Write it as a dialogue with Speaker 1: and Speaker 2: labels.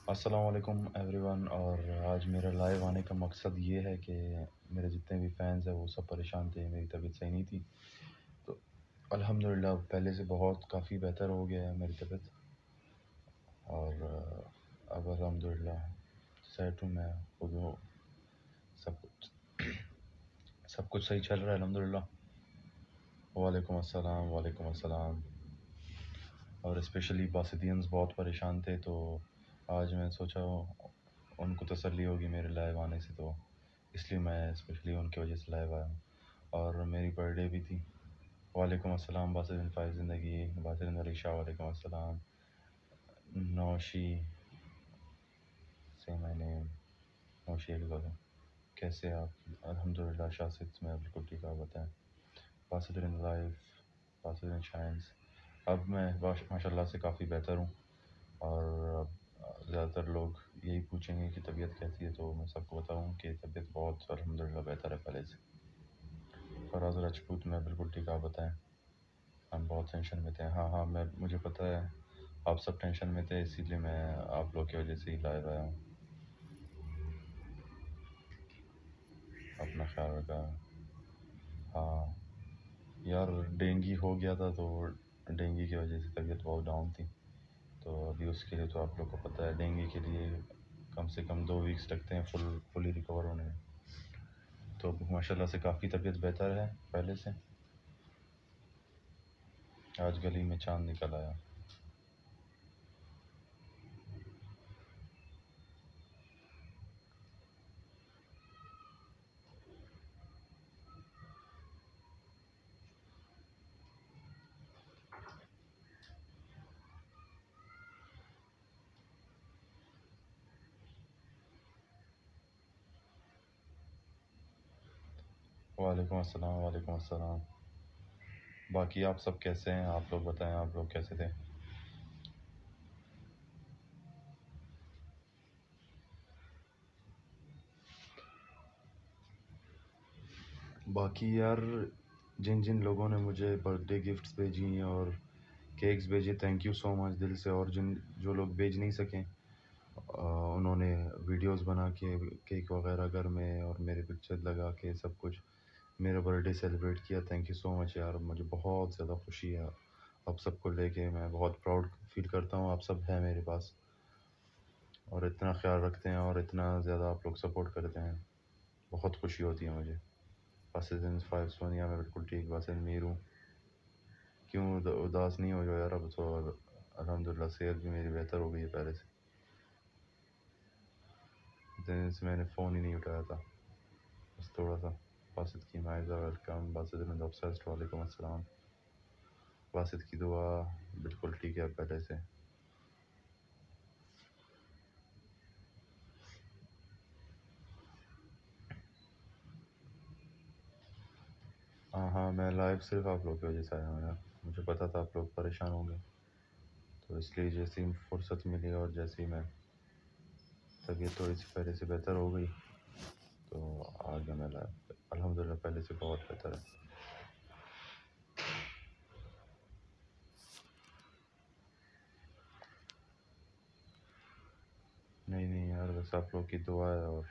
Speaker 1: السلام علیکم every one, اور آج میرا لائیو آنے کا مقصد یہ ہے کہ میرے جتنے بھی فینز ہیں وہ سب پریشان تھے، میری طبیعت صحیح نہیں تھی. تو الحمدللہ پہلے سے بہت کافی بہتر ہو گیا ہے میری طبیعت، اور اب الحمدللہ سیٹ ہوں میں خود ہوں. سب کچھ صحیح چل رہا ہے الحمدللہ. وعلیکم السلام، وعلیکم السلام. اور اسپیشلی باسدینز بہت پریشان تھے، تو آج میں سوچا ان کو تسلی ہوگی میرے لائیو آنے سے، تو اس لیے میں اسپیشلی ان کی وجہ سے لائیو آیا ہوں. اور میری برتھ ڈے بھی تھی. وعلیکم السلام باسدین فائز زندگی، باسدین علیشہ، وعلیکم السلام. نوشی سے میں نے نوشی اقبال، کیسے آپ؟ الحمدللہ شاست میں بالکل ٹھیک. آپ بتائیں. باسدین لائف، باسدین شائنس. اب میں ماشاء اللہ سے کافی بہتر ہوں، اور اب زیادہ تر لوگ یہی پوچھیں گے کہ طبیعت کیسی ہے، تو میں سب کو بتاؤں کہ طبیعت بہت الحمدللہ بہتر ہے پہلے سے. فراز راجپوت میں بالکل ٹھیک. آپ بتائیں. ہم بہت ٹینشن میں تھے. ہاں مجھے پتہ ہے آپ سب ٹینشن میں تھے، اسی لیے میں آپ لوگ کی وجہ سے ہی لائیو آیا ہوں. اپنا خیال رکھا. ہاں یار، ڈینگی ہو گیا تھا، تو ڈینگی کی وجہ سے طبیعت بہت ڈاؤن تھی. تو ابھی اس کے لیے تو آپ لوگ کو پتہ ہے ڈینگی کے لیے کم سے کم 2 ویکس لگتے ہیں فلی ریکور ہونے میں. تو ماشاء اللہ سے کافی طبیعت بہتر ہے پہلے سے. آج گلی میں چاند نکل آیا. وعلیکم السلام، وعلیکم السلام. باقی آپ سب کیسے ہیں؟ آپ لوگ بتائیں، آپ لوگ کیسے تھے؟ باقی یار، جن جن لوگوں نے مجھے برتھ ڈے گفٹس بھیجی ہیں اور کیکس بھیجے، تھینک یو سو مچ دل سے. اور جو لوگ بھیج نہیں سکیں، انہوں نے ویڈیوز بنا کے کیک وغیرہ گھر میں اور میرے پکچر لگا کے سب کچھ میرا برتھ ڈے سیلیبریٹ کیا. تھینک یو سو مچ یار، مجھے بہت زیادہ خوشی ہے آپ سب کو لے کے. میں بہت پراؤڈ فیل کرتا ہوں. آپ سب ہیں میرے پاس اور اتنا خیال رکھتے ہیں اور اتنا زیادہ آپ لوگ سپورٹ کرتے ہیں، بہت خوشی ہوتی ہے مجھے. باسدین 5 سونیا میں بالکل ٹھیک. باسدین میر ہوں. کیوں اداس نہیں ہو جو یار؟ اب تو الحمدللہ صحت بھی میری بہتر ہو گئی ہے پہلے سے. دن سے میں نے فون ہی نہیں اٹھایا تھا، بس تھوڑا سا. باسط کی مائزہ ویلکم. باسط میں obsessed، وعلیکم السلام. باسط کی دعا بالکل ٹھیک ہے پہلے سے. ہاں میں لائیو صرف آپ لوگ کی وجہ سے آیا ہوں یار. مجھے پتا تھا آپ لوگ پریشان ہوں گے، تو اس لیے جیسے ہی فرصت ملی اور جیسے ہی میں طبیعت تھوڑی سی پہلے سے بہتر ہو گئی، تو آ گیا میں لائیو. الحمدللہ پہلے سے بہت بہتر ہے. نہیں یار، بس آپ لوگ کی دعا ہے اور